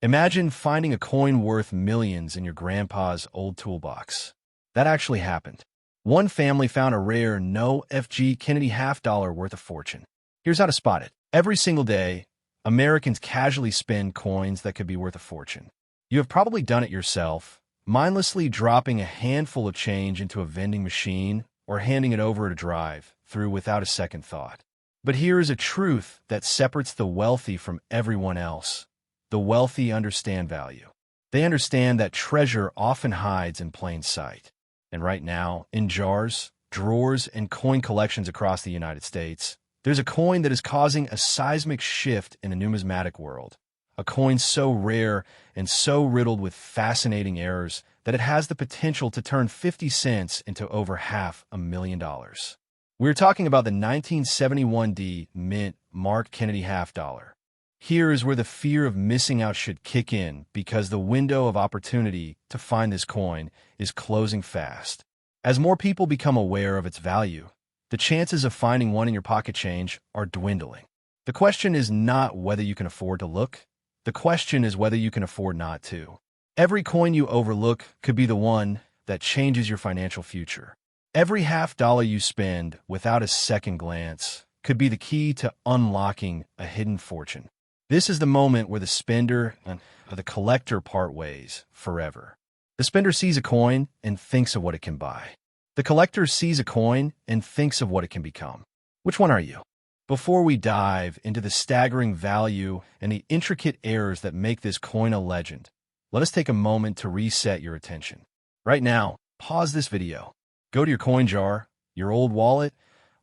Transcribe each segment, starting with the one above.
Imagine finding a coin worth millions in your grandpa's old toolbox. That actually happened. One family found a rare no FG Kennedy half-dollar worth of fortune. Here's how to spot it. Every single day, Americans casually spend coins that could be worth a fortune. You have probably done it yourself, mindlessly dropping a handful of change into a vending machine or handing it over at a drive-through without a second thought. But here is a truth that separates the wealthy from everyone else. The wealthy understand value. They understand that treasure often hides in plain sight. And right now, in jars, drawers, and coin collections across the United States, there's a coin that is causing a seismic shift in the numismatic world. A coin so rare and so riddled with fascinating errors that it has the potential to turn 50 cents into over $500,000. We're talking about the 1971 D Mint Mark Kennedy half-dollar. Here is where the fear of missing out should kick in, because the window of opportunity to find this coin is closing fast. As more people become aware of its value, the chances of finding one in your pocket change are dwindling. The question is not whether you can afford to look. The question is whether you can afford not to. Every coin you overlook could be the one that changes your financial future. Every half-dollar you spend without a second glance could be the key to unlocking a hidden fortune. This is the moment where the spender and the collector part ways forever. The spender sees a coin and thinks of what it can buy. The collector sees a coin and thinks of what it can become. Which one are you? Before we dive into the staggering value and the intricate errors that make this coin a legend, let us take a moment to reset your attention. Right now, pause this video. Go to your coin jar, your old wallet,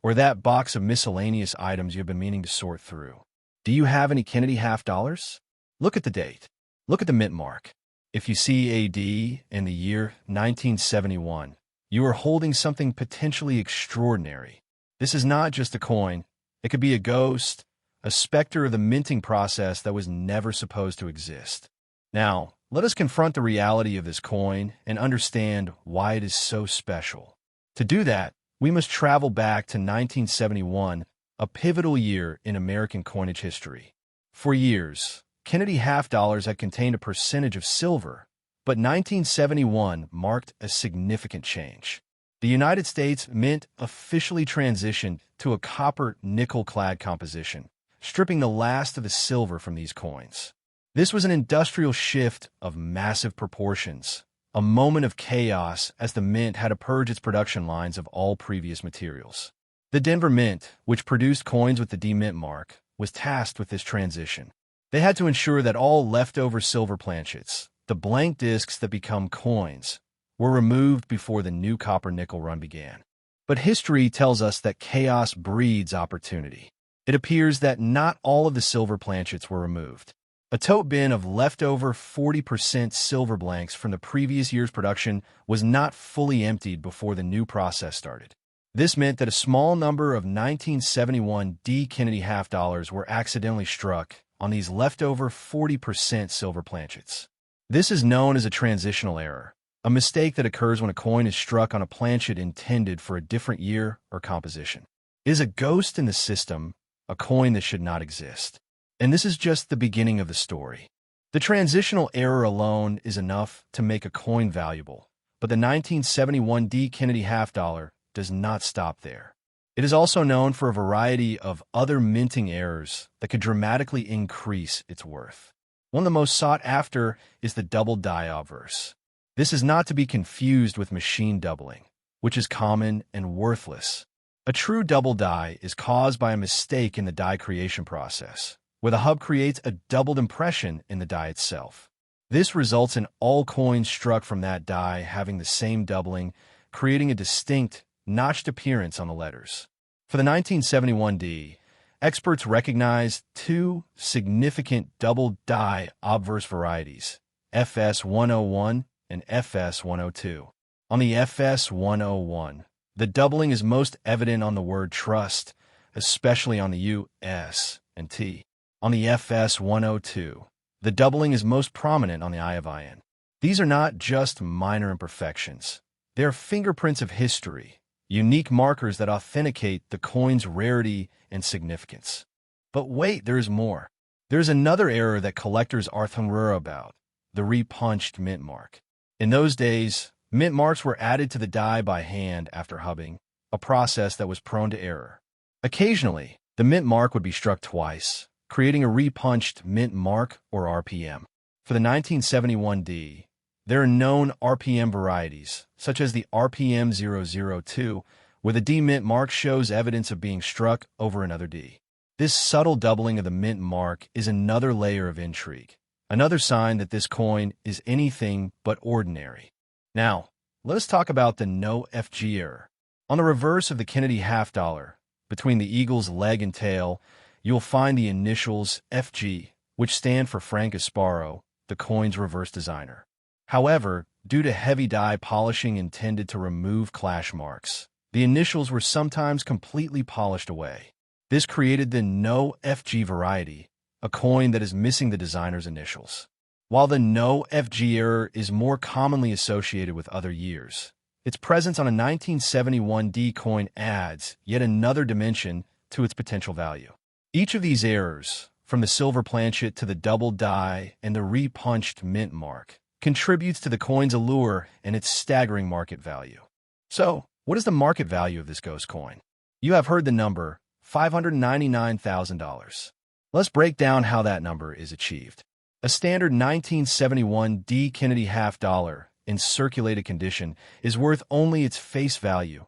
or that box of miscellaneous items you've been meaning to sort through. Do you have any Kennedy half-dollars? Look at the date. Look at the mint mark. If you see AD in the year 1971, you are holding something potentially extraordinary. This is not just a coin. It could be a ghost, a specter of the minting process that was never supposed to exist. Now, let us confront the reality of this coin and understand why it is so special. To do that, we must travel back to 1971, a pivotal year in American coinage history. For years, Kennedy half-dollars had contained a percentage of silver, but 1971 marked a significant change. The United States Mint officially transitioned to a copper-nickel-clad composition, stripping the last of the silver from these coins. This was an industrial shift of massive proportions, a moment of chaos as the Mint had to purge its production lines of all previous materials. The Denver Mint, which produced coins with the D Mint mark, was tasked with this transition. They had to ensure that all leftover silver planchets, the blank discs that become coins, were removed before the new copper-nickel run began. But history tells us that chaos breeds opportunity. It appears that not all of the silver planchets were removed. A tote bin of leftover 40% silver blanks from the previous year's production was not fully emptied before the new process started. This meant that a small number of 1971 D Kennedy half-dollars were accidentally struck on these leftover 40% silver planchets. This is known as a transitional error, a mistake that occurs when a coin is struck on a planchet intended for a different year or composition. It is a ghost in the system, a coin that should not exist. And this is just the beginning of the story. The transitional error alone is enough to make a coin valuable, but the 1971 D Kennedy half-dollar does not stop there. It is also known for a variety of other minting errors that could dramatically increase its worth. One of the most sought after is the double die obverse. This is not to be confused with machine doubling, which is common and worthless. A true double die is caused by a mistake in the die creation process, where the hub creates a doubled impression in the die itself. This results in all coins struck from that die having the same doubling, creating a distinct, notched appearance on the letters. For the 1971 D, experts recognized two significant double die obverse varieties, FS101 and FS102. On the FS101, the doubling is most evident on the word trust, especially on the U, S, and T. On the FS102, the doubling is most prominent on the I of IN. These are not just minor imperfections. They are fingerprints of history, unique markers that authenticate the coin's rarity and significance. But wait, there is more. There's another error that collectors are thorough about, the repunched mint mark. In those days, mint marks were added to the die by hand after hubbing, a process that was prone to error. Occasionally, the mint mark would be struck twice, creating a repunched mint mark or RPM. For the 1971D, there are known RPM varieties, such as the RPM 002, where the D mint mark shows evidence of being struck over another D. This subtle doubling of the mint mark is another layer of intrigue, another sign that this coin is anything but ordinary. Now, let us talk about the no FG error. On the reverse of the Kennedy half dollar, between the eagle's leg and tail, you'll find the initials FG, which stand for Frank Gasparo, the coin's reverse designer. However, due to heavy die polishing intended to remove clash marks, the initials were sometimes completely polished away. This created the no FG variety, a coin that is missing the designer's initials. While the no FG error is more commonly associated with other years, its presence on a 1971D coin adds yet another dimension to its potential value. Each of these errors, from the silver planchet to the double die and the repunched mint mark, contributes to the coin's allure and its staggering market value. So, what is the market value of this ghost coin? You have heard the number, $599,000. Let's break down how that number is achieved. A standard 1971D Kennedy half dollar in circulated condition is worth only its face value,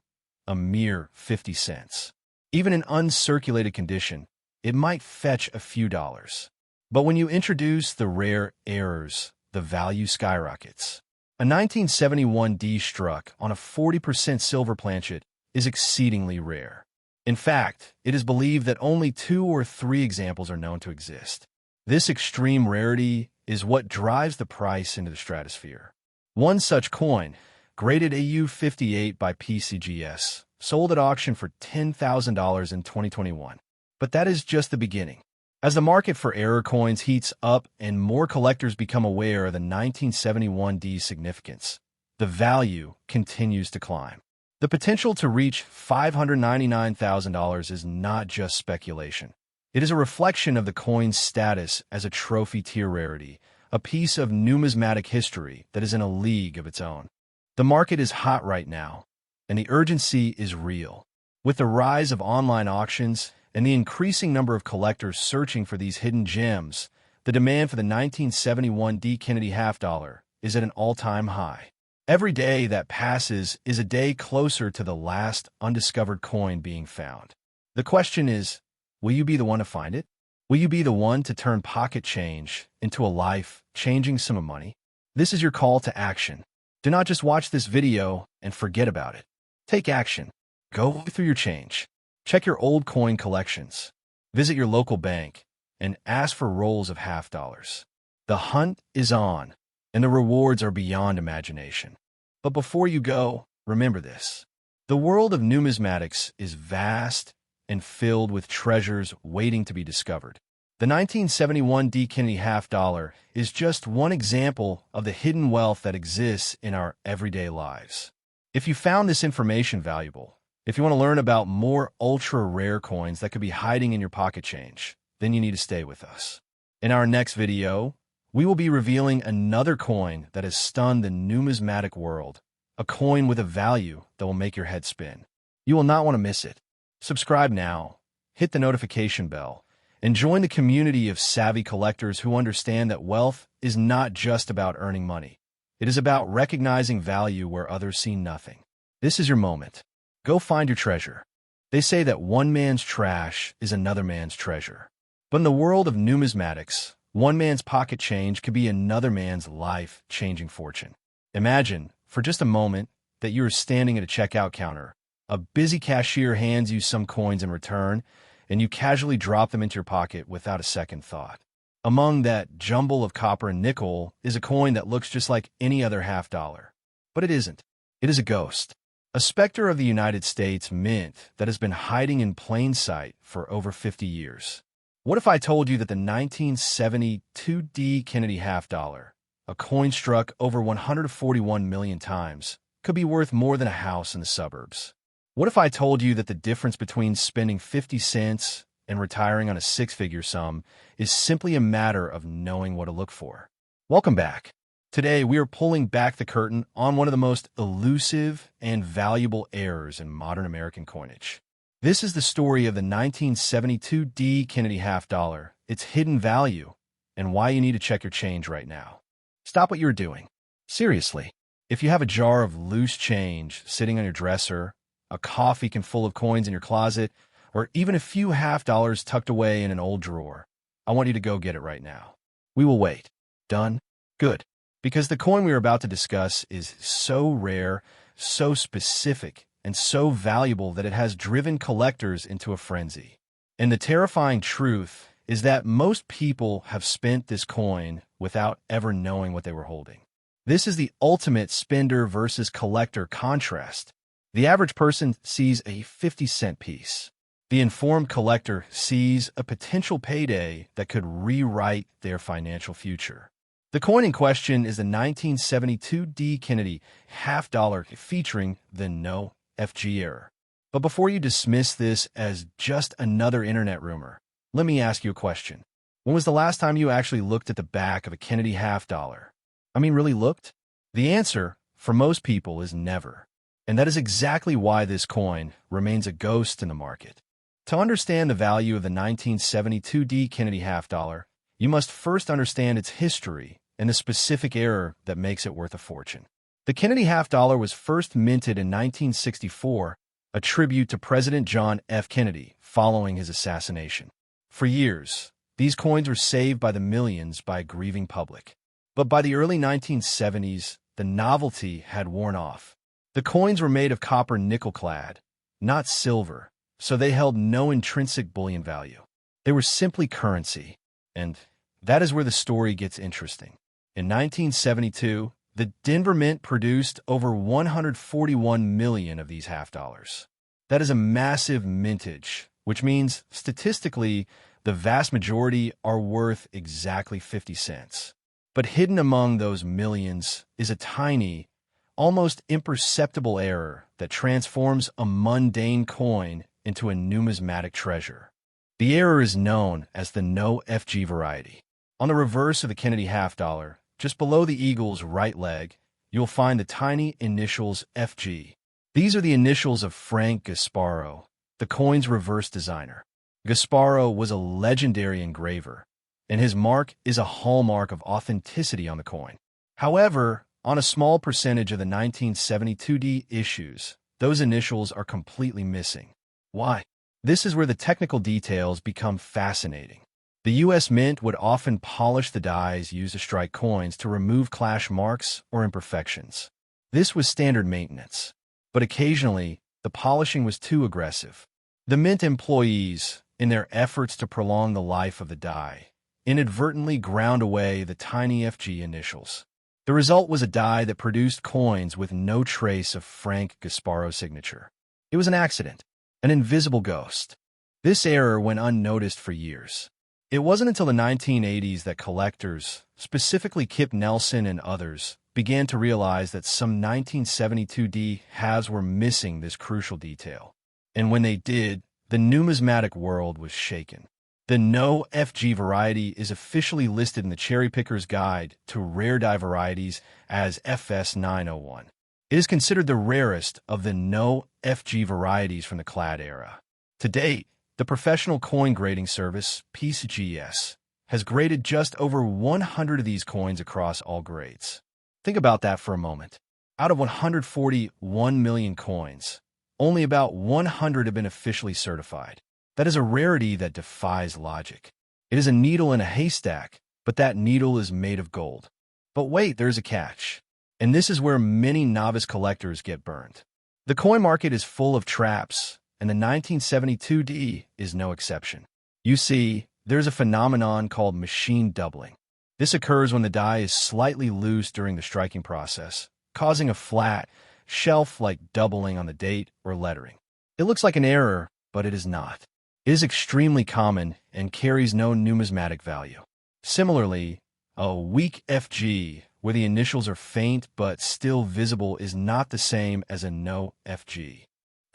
a mere 50 cents. Even in uncirculated condition, it might fetch a few dollars. But when you introduce the rare errors, the value skyrockets. A 1971D struck on a 40% silver planchet is exceedingly rare. In fact, it is believed that only 2 or 3 examples are known to exist. This extreme rarity is what drives the price into the stratosphere. One such coin, graded AU58 by PCGS, sold at auction for $10,000 in 2021. But that is just the beginning. As the market for error coins heats up and more collectors become aware of the 1971D's significance, the value continues to climb. The potential to reach $599,000 is not just speculation. It is a reflection of the coin's status as a trophy tier rarity, a piece of numismatic history that is in a league of its own. The market is hot right now, and the urgency is real. With the rise of online auctions and the increasing number of collectors searching for these hidden gems, the demand for the 1971D Kennedy half dollar is at an all-time high. Every day that passes is a day closer to the last undiscovered coin being found. The question is, will you be the one to find it? Will you be the one to turn pocket change into a life-changing sum of money? This is your call to action. Do not just watch this video and forget about it. Take action. Go through your change. Check your old coin collections. Visit your local bank and ask for rolls of half dollars. The hunt is on, and the rewards are beyond imagination. But before you go, remember this. The world of numismatics is vast and filled with treasures waiting to be discovered. The 1971D Kennedy half dollar is just one example of the hidden wealth that exists in our everyday lives. If you found this information valuable, if you want to learn about more ultra-rare coins that could be hiding in your pocket change, then you need to stay with us. In our next video, we will be revealing another coin that has stunned the numismatic world, a coin with a value that will make your head spin. You will not want to miss it. Subscribe now, hit the notification bell, and join the community of savvy collectors who understand that wealth is not just about earning money. It is about recognizing value where others see nothing. This is your moment. Go find your treasure. They say that one man's trash is another man's treasure. But in the world of numismatics, one man's pocket change could be another man's life-changing fortune. Imagine, for just a moment, that you are standing at a checkout counter. A busy cashier hands you some coins in return, and you casually drop them into your pocket without a second thought. Among that jumble of copper and nickel is a coin that looks just like any other half dollar. But it isn't. It is a ghost. A specter of the United States Mint that has been hiding in plain sight for over 50 years. What if I told you that the 1972D Kennedy half dollar, a coin struck over 141 million times, could be worth more than a house in the suburbs? What if I told you that the difference between spending 50 cents and retiring on a six-figure sum is simply a matter of knowing what to look for. Welcome back. Today, we are pulling back the curtain on one of the most elusive and valuable errors in modern American coinage. This is the story of the 1972 D Kennedy half dollar, its hidden value, and why you need to check your change right now. Stop what you're doing. Seriously, if you have a jar of loose change sitting on your dresser, a coffee can full of coins in your closet, or even a few half dollars tucked away in an old drawer, I want you to go get it right now. We will wait. Done? Good. Because the coin we are about to discuss is so rare, so specific, and so valuable that it has driven collectors into a frenzy. And the terrifying truth is that most people have spent this coin without ever knowing what they were holding. This is the ultimate spender versus collector contrast. The average person sees a 50-cent piece. The informed collector sees a potential payday that could rewrite their financial future. The coin in question is the 1972 D Kennedy half dollar featuring the no FG error. But before you dismiss this as just another internet rumor, let me ask you a question. When was the last time you actually looked at the back of a Kennedy half dollar? Really looked? The answer, for most people, is never. And that is exactly why this coin remains a ghost in the market. To understand the value of the 1972 D Kennedy half dollar, you must first understand its history and the specific error that makes it worth a fortune. The Kennedy half dollar was first minted in 1964, a tribute to President John F. Kennedy following his assassination. For years, these coins were saved by the millions by a grieving public. But by the early 1970s, the novelty had worn off. The coins were made of copper nickel-clad, not silver, so they held no intrinsic bullion value. They were simply currency, and that is where the story gets interesting. In 1972, the Denver Mint produced over 141 million of these half dollars. That is a massive mintage, which means, statistically, the vast majority are worth exactly 50 cents. But hidden among those millions is a tiny, almost imperceptible error that transforms a mundane coin into a numismatic treasure. The error is known as the no FG variety. On the reverse of the Kennedy half dollar, just below the eagle's right leg, you'll find the tiny initials FG. These are the initials of Frank Gasparo, the coin's reverse designer. Gasparo was a legendary engraver, and his mark is a hallmark of authenticity on the coin. However, on a small percentage of the 1972 D issues, those initials are completely missing. Why? This is where the technical details become fascinating. The U.S. Mint would often polish the dies used to strike coins to remove clash marks or imperfections. This was standard maintenance. But occasionally, the polishing was too aggressive. The Mint employees, in their efforts to prolong the life of the die, inadvertently ground away the tiny FG initials. The result was a die that produced coins with no trace of Frank Gasparo's signature. It was an accident. An invisible ghost. This error went unnoticed for years. It wasn't until the 1980s that collectors, specifically Kip Nelson and others, began to realize that some 1972 D halves were missing this crucial detail. And when they did, the numismatic world was shaken. The no FG variety is officially listed in the Cherry Picker's Guide to Rare Die Varieties as FS901. It is considered the rarest of the no FG varieties from the clad era. To date, the professional coin grading service, PCGS, has graded just over 100 of these coins across all grades. Think about that for a moment. Out of 141 million coins, only about 100 have been officially certified. That is a rarity that defies logic. It is a needle in a haystack, but that needle is made of gold. But wait, there's a catch. And this is where many novice collectors get burned. The coin market is full of traps, and the 1972 D is no exception. You see, there's a phenomenon called machine doubling. This occurs when the die is slightly loose during the striking process, causing a flat, shelf-like doubling on the date or lettering. It looks like an error, but it is not. It is extremely common and carries no numismatic value. Similarly, a weak FG, where the initials are faint but still visible, is not the same as a no FG.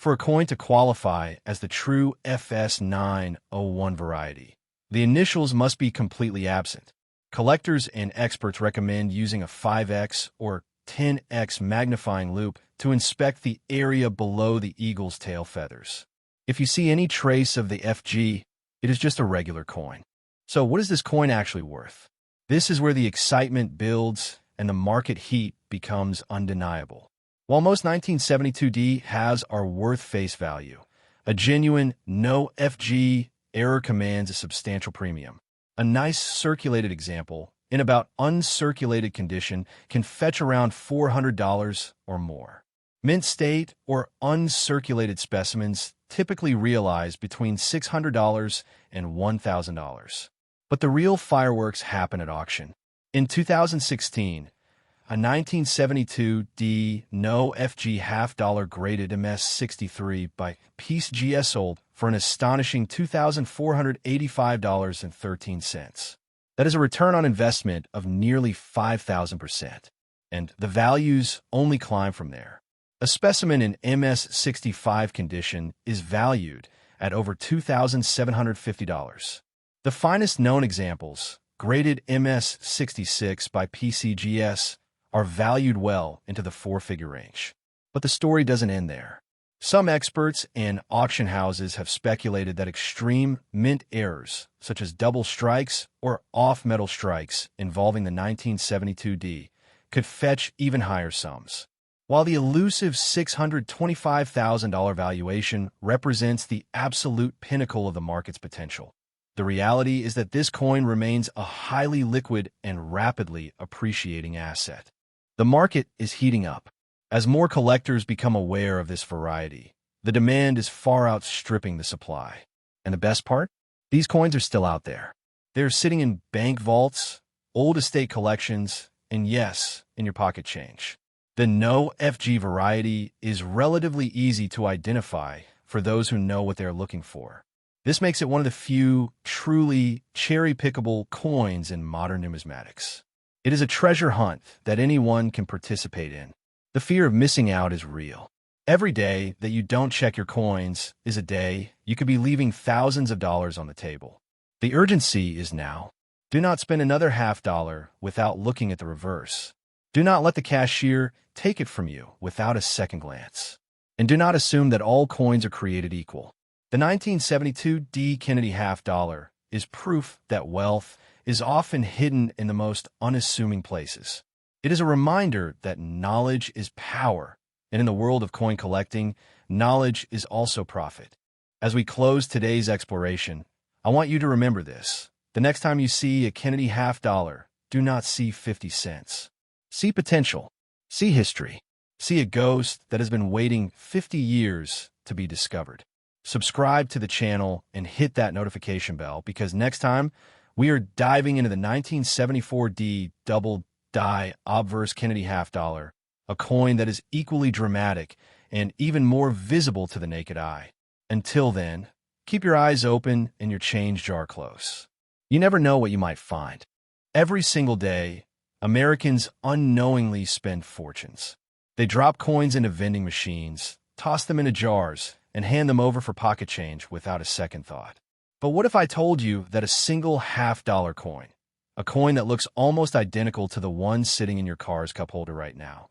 For a coin to qualify as the true FS901 variety, the initials must be completely absent. Collectors and experts recommend using a 5x or 10x magnifying loupe to inspect the area below the eagle's tail feathers. If you see any trace of the FG, it is just a regular coin. So what is this coin actually worth? This is where the excitement builds and the market heat becomes undeniable. While most 1972D has are worth face value, a genuine no FG error commands a substantial premium. A nice circulated example, in about uncirculated condition, can fetch around $400 or more. Mint state or uncirculated specimens typically realize between $600 and $1,000. But the real fireworks happen at auction. In 2016, a 1972D no FG half-dollar graded MS63 by Piece GS sold for an astonishing $2,485.13. That is a return on investment of nearly 5,000%, and the values only climb from there. A specimen in MS65 condition is valued at over $2,750. The finest known examples, graded MS66 by PCGS, are valued well into the four-figure range. But the story doesn't end there. Some experts and auction houses have speculated that extreme mint errors, such as double strikes or off-metal strikes involving the 1972D, could fetch even higher sums. While the elusive $625,000 valuation represents the absolute pinnacle of the market's potential, the reality is that this coin remains a highly liquid and rapidly appreciating asset. The market is heating up. As more collectors become aware of this variety, the demand is far outstripping the supply. And the best part? These coins are still out there. They're sitting in bank vaults, old estate collections, and yes, in your pocket change. The no FG variety is relatively easy to identify for those who know what they're looking for. This makes it one of the few truly cherry-pickable coins in modern numismatics. It is a treasure hunt that anyone can participate in. The fear of missing out is real. Every day that you don't check your coins is a day you could be leaving thousands of dollars on the table. The urgency is now. Do not spend another $50 without looking at the reverse. Do not let the cashier take it from you without a second glance. And do not assume that all coins are created equal. The 1972D Kennedy half-dollar is proof that wealth is often hidden in the most unassuming places. It is a reminder that knowledge is power, and in the world of coin collecting, knowledge is also profit. As we close today's exploration, I want you to remember this. The next time you see a Kennedy half-dollar, do not see 50 cents. See potential. See history. See a ghost that has been waiting 50 years to be discovered. Subscribe to the channel and hit that notification bell because next time we are diving into the 1974D double die obverse Kennedy half-dollar, a coin that is equally dramatic and even more visible to the naked eye. Until then, keep your eyes open and your change jar close. You never know what you might find. Every single day, Americans unknowingly spend fortunes. They drop coins into vending machines, toss them into jars, and hand them over for pocket change without a second thought. But what if I told you that a single half-dollar coin, a coin that looks almost identical to the one sitting in your car's cup holder right now,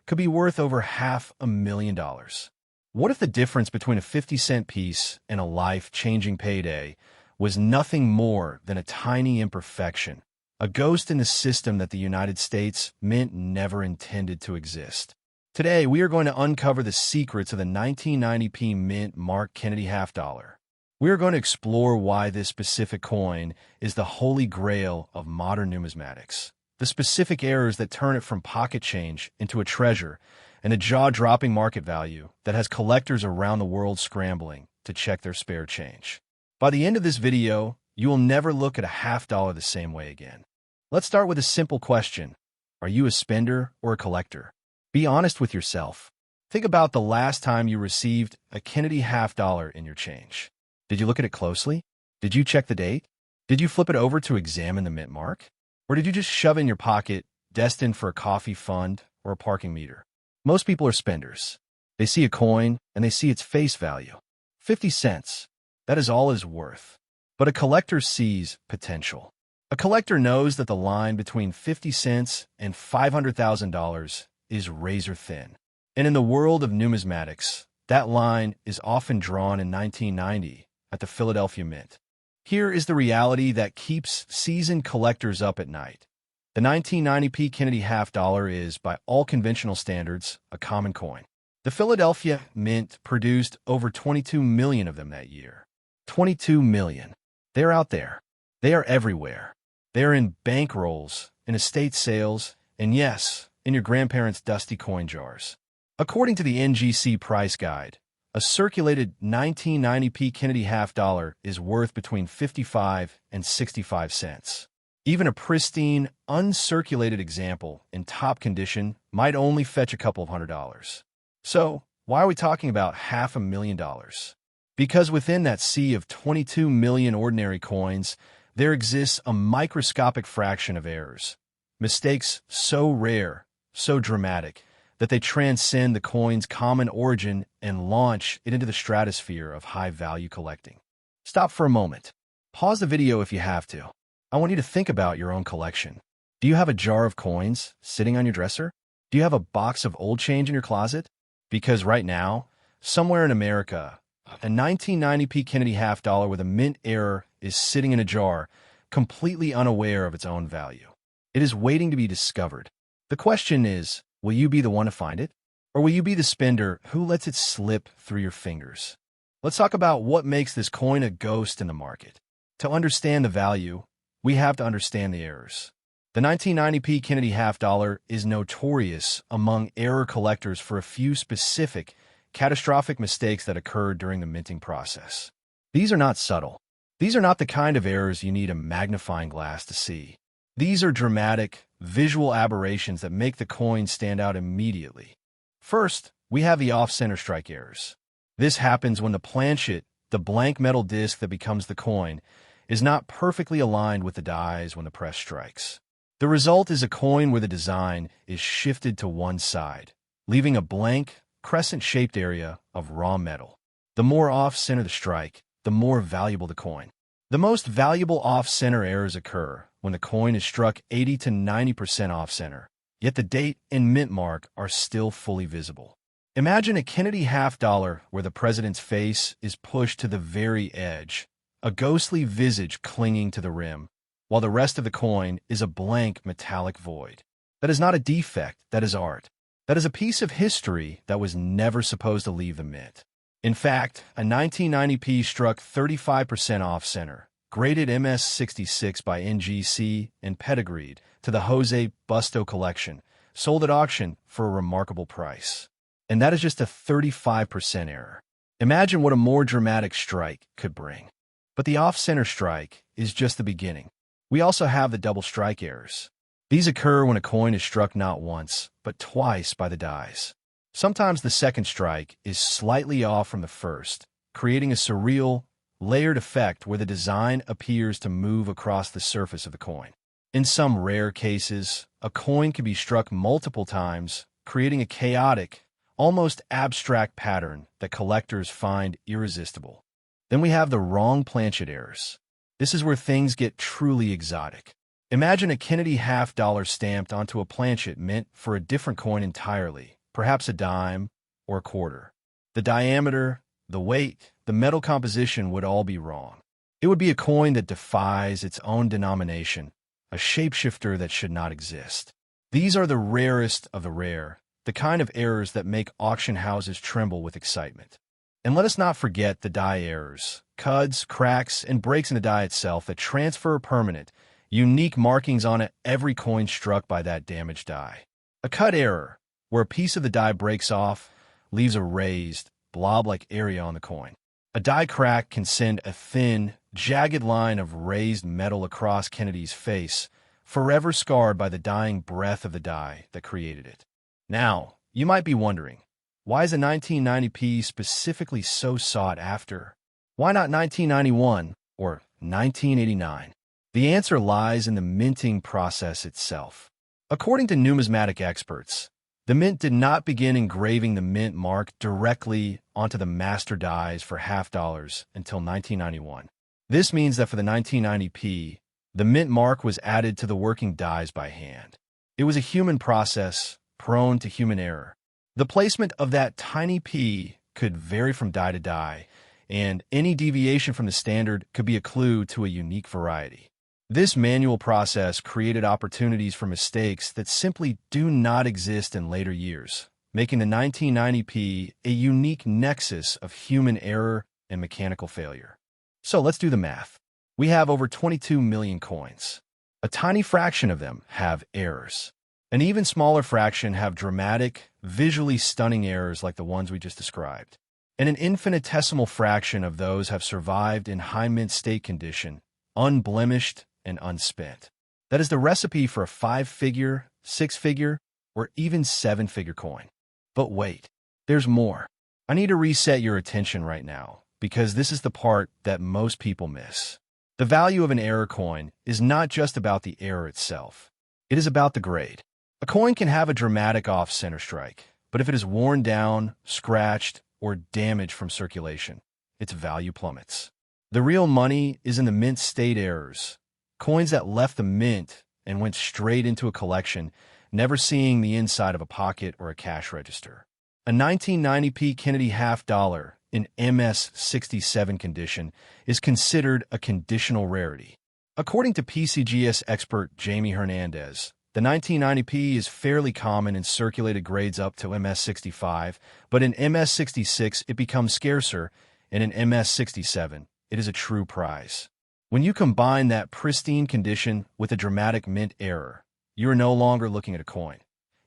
could be worth over $500,000? What if the difference between a 50-cent piece and a life-changing payday was nothing more than a tiny imperfection, a ghost in the system that the United States Mint never intended to exist? Today, we are going to uncover the secrets of the 1990p Mint Mark Kennedy half-dollar. We are going to explore why this specific coin is the holy grail of modern numismatics, the specific errors that turn it from pocket change into a treasure, and the jaw-dropping market value that has collectors around the world scrambling to check their spare change. By the end of this video, you will never look at a half-dollar the same way again. Let's start with a simple question. Are you a spender or a collector? Be honest with yourself. Think about the last time you received a Kennedy half-dollar in your change. Did you look at it closely? Did you check the date? Did you flip it over to examine the mint mark? Or did you just shove it in your pocket, destined for a coffee fund or a parking meter? Most people are spenders. They see a coin, and they see its face value. 50 cents. That is all it is worth. But a collector sees potential. A collector knows that the line between 50 cents and $500,000 is razor thin. And in the world of numismatics, that line is often drawn in 1990 at the Philadelphia Mint. Here is the reality that keeps seasoned collectors up at night. The 1990p Kennedy half dollar is, by all conventional standards, a common coin. The Philadelphia Mint produced over 22 million of them that year. 22 million. They're out there. They are everywhere. They are in bankrolls, in estate sales, and yes, in your grandparents' dusty coin jars. According to the NGC price guide, a circulated 1990p Kennedy half dollar is worth between 55 and 65 cents. Even a pristine, uncirculated example in top condition might only fetch a couple of $100. So, why are we talking about $500,000? Because within that sea of 22 million ordinary coins, there exists a microscopic fraction of errors. Mistakes so rare, so dramatic, that they transcend the coin's common origin and launch it into the stratosphere of high-value collecting. Stop for a moment. Pause the video if you have to. I want you to think about your own collection. Do you have a jar of coins sitting on your dresser? Do you have a box of old change in your closet? Because right now, somewhere in America, a 1990p Kennedy half dollar with a mint error is sitting in a jar, completely unaware of its own value. It is waiting to be discovered. The question is, will you be the one to find it? Or will you be the spender who lets it slip through your fingers? Let's talk about what makes this coin a ghost in the market. To understand the value, we have to understand the errors. The 1990p Kennedy half dollar is notorious among error collectors for a few specific, catastrophic mistakes that occurred during the minting process. These are not subtle. These are not the kind of errors you need a magnifying glass to see. These are dramatic, visual aberrations that make the coin stand out immediately. First, we have the off-center strike errors. This happens when the planchet, the blank metal disc that becomes the coin, is not perfectly aligned with the dies when the press strikes. The result is a coin where the design is shifted to one side, leaving a blank, crescent-shaped area of raw metal. The more off-center the strike, the more valuable the coin. The most valuable off-center errors occur when the coin is struck 80 to 90% off-center, yet the date and mint mark are still fully visible. Imagine a Kennedy half dollar where the president's face is pushed to the very edge, a ghostly visage clinging to the rim, while the rest of the coin is a blank metallic void. That is not a defect, that is art. That is a piece of history that was never supposed to leave the mint. In fact, a 1990p struck 35% off-center, graded MS66 by NGC and pedigreed to the Jose Busto collection, sold at auction for a remarkable price. And that is just a 35% error. Imagine what a more dramatic strike could bring. But the off-center strike is just the beginning. We also have the double strike errors. These occur when a coin is struck not once, but twice by the dies. Sometimes the second strike is slightly off from the first, creating a surreal, layered effect where the design appears to move across the surface of the coin. In some rare cases, a coin can be struck multiple times, creating a chaotic, almost abstract pattern that collectors find irresistible. Then we have the wrong planchet errors. This is where things get truly exotic. Imagine a Kennedy half dollar stamped onto a planchet meant for a different coin entirely, perhaps a dime or a quarter. The diameter, the weight, the metal composition would all be wrong. It would be a coin that defies its own denomination, a shapeshifter that should not exist. These are the rarest of the rare, the kind of errors that make auction houses tremble with excitement. And let us not forget the die errors, cuds, cracks, and breaks in the die itself that transfer permanent, unique markings on every coin struck by that damaged die. A cut error, where a piece of the die breaks off, leaves a raised, blob-like area on the coin. A die crack can send a thin, jagged line of raised metal across Kennedy's face, forever scarred by the dying breath of the die that created it. Now, you might be wondering, why is a 1990p specifically so sought after? Why not 1991 or 1989? The answer lies in the minting process itself. According to numismatic experts, The mint did not begin engraving the mint mark directly onto the master dies for half dollars until 1991. This means that for the 1990p, the mint mark was added to the working dies by hand. It was a human process, prone to human error. The placement of that tiny p could vary from die to die, and any deviation from the standard could be a clue to a unique variety. This manual process created opportunities for mistakes that simply do not exist in later years, making the 1990p a unique nexus of human error and mechanical failure. So let's do the math. We have over 22 million coins. A tiny fraction of them have errors. An even smaller fraction have dramatic, visually stunning errors like the ones we just described. And an infinitesimal fraction of those have survived in high mint state condition, unblemished and unspent. That is the recipe for a 5-figure, 6-figure, or even 7-figure coin. But wait, there's more. I need to reset your attention right now, because this is the part that most people miss. The value of an error coin is not just about the error itself. It is about the grade. A coin can have a dramatic off-center strike, but if it is worn down, scratched, or damaged from circulation, its value plummets. The real money is in the mint state errors, coins that left the mint and went straight into a collection, never seeing the inside of a pocket or a cash register. A 1990p Kennedy half dollar in MS-67 condition is considered a conditional rarity. According to PCGS expert Jamie Hernandez, the 1990p is fairly common in circulated grades up to MS-65, but in MS-66 it becomes scarcer, and in MS-67 it is a true prize. When you combine that pristine condition with a dramatic mint error, you are no longer looking at a coin.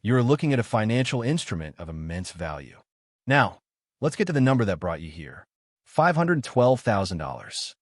You are looking at a financial instrument of immense value. Now, let's get to the number that brought you here. $512,000.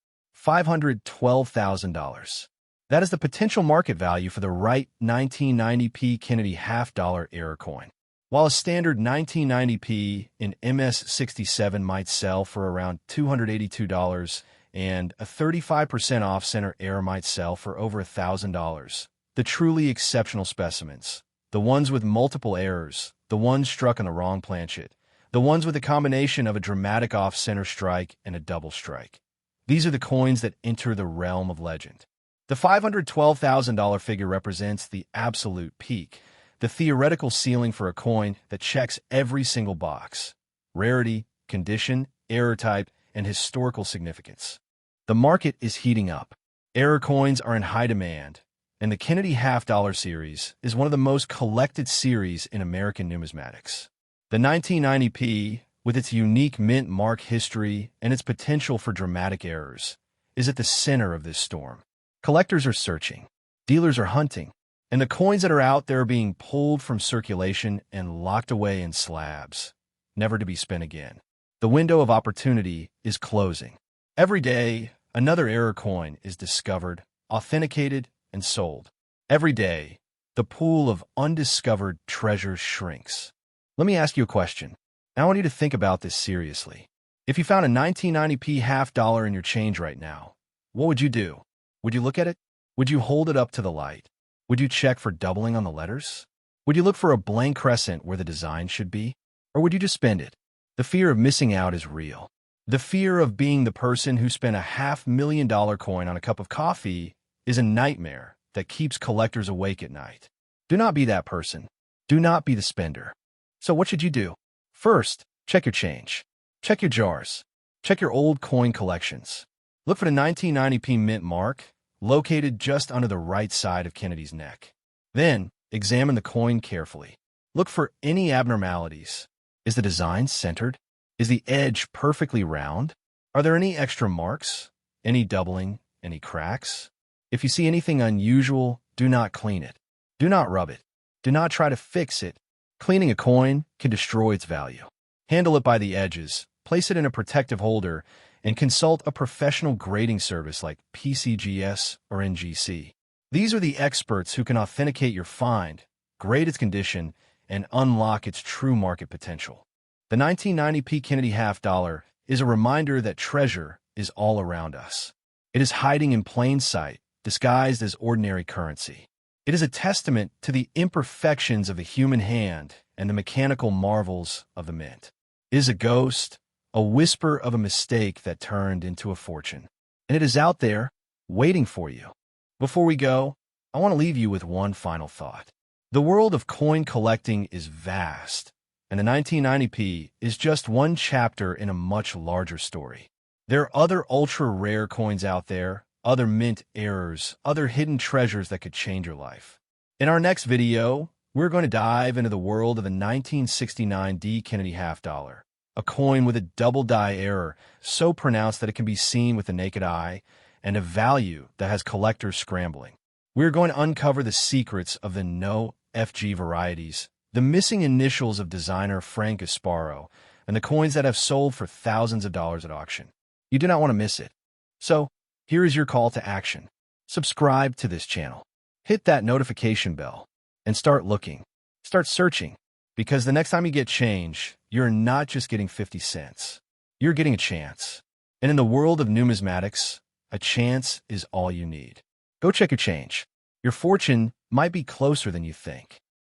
$512,000. That is the potential market value for the right 1990p Kennedy half dollar error coin. While a standard 1990p in MS-67 might sell for around $282 and a 35% off-center error might sell for over $1,000, the truly exceptional specimens, the ones with multiple errors, the ones struck on the wrong planchet, the ones with a combination of a dramatic off-center strike and a double strike. These are the coins that enter the realm of legend. The $512,000 figure represents the absolute peak, the theoretical ceiling for a coin that checks every single box: rarity, condition, error type, and historical significance. The market is heating up. Error coins are in high demand, and the Kennedy half dollar series is one of the most collected series in American numismatics. The 1990p, with its unique mint mark history and its potential for dramatic errors, is at the center of this storm. Collectors are searching, dealers are hunting, and the coins that are out there are being pulled from circulation and locked away in slabs, never to be spent again. The window of opportunity is closing. Every day, another error coin is discovered, authenticated, and sold. Every day, the pool of undiscovered treasures shrinks. Let me ask you a question. I want you to think about this seriously. If you found a 1990p half dollar in your change right now, what would you do? Would you look at it? Would you hold it up to the light? Would you check for doubling on the letters? Would you look for a blank crescent where the design should be? Or would you just spend it? The fear of missing out is real. The fear of being the person who spent a $500,000 coin on a cup of coffee is a nightmare that keeps collectors awake at night. Do not be that person. Do not be the spender. So what should you do? First, check your change. Check your jars. Check your old coin collections. Look for the 1990p mint mark, located just under the right side of Kennedy's neck. Then, examine the coin carefully. Look for any abnormalities. Is the design centered? Is the edge perfectly round? Are there any extra marks? Any doubling? Any cracks? If you see anything unusual, do not clean it. Do not rub it. Do not try to fix it. Cleaning a coin can destroy its value. Handle it by the edges, place it in a protective holder, and consult a professional grading service like PCGS or NGC. These are the experts who can authenticate your find, grade its condition, and unlock its true market potential. The 1990p Kennedy half dollar is a reminder that treasure is all around us. It is hiding in plain sight, disguised as ordinary currency. It is a testament to the imperfections of the human hand and the mechanical marvels of the mint. Is a ghost, a whisper of a mistake that turned into a fortune. And it is out there, waiting for you. Before we go, I want to leave you with one final thought. The world of coin collecting is vast, and the 1990p is just one chapter in a much larger story. There are other ultra-rare coins out there, other mint errors, other hidden treasures that could change your life. In our next video, we're going to dive into the world of the 1969 D. Kennedy half-dollar, a coin with a double die error so pronounced that it can be seen with the naked eye, and a value that has collectors scrambling. We're going to uncover the secrets of the no FG varieties, the missing initials of designer Frank Gasparo, and the coins that have sold for thousands of dollars at auction. You do not want to miss it. So, here is your call to action. Subscribe to this channel. Hit that notification bell and start looking. Start searching, because the next time you get change, you're not just getting 50 cents. You're getting a chance. And in the world of numismatics, a chance is all you need. Go check your change. Your fortune might be closer than you think.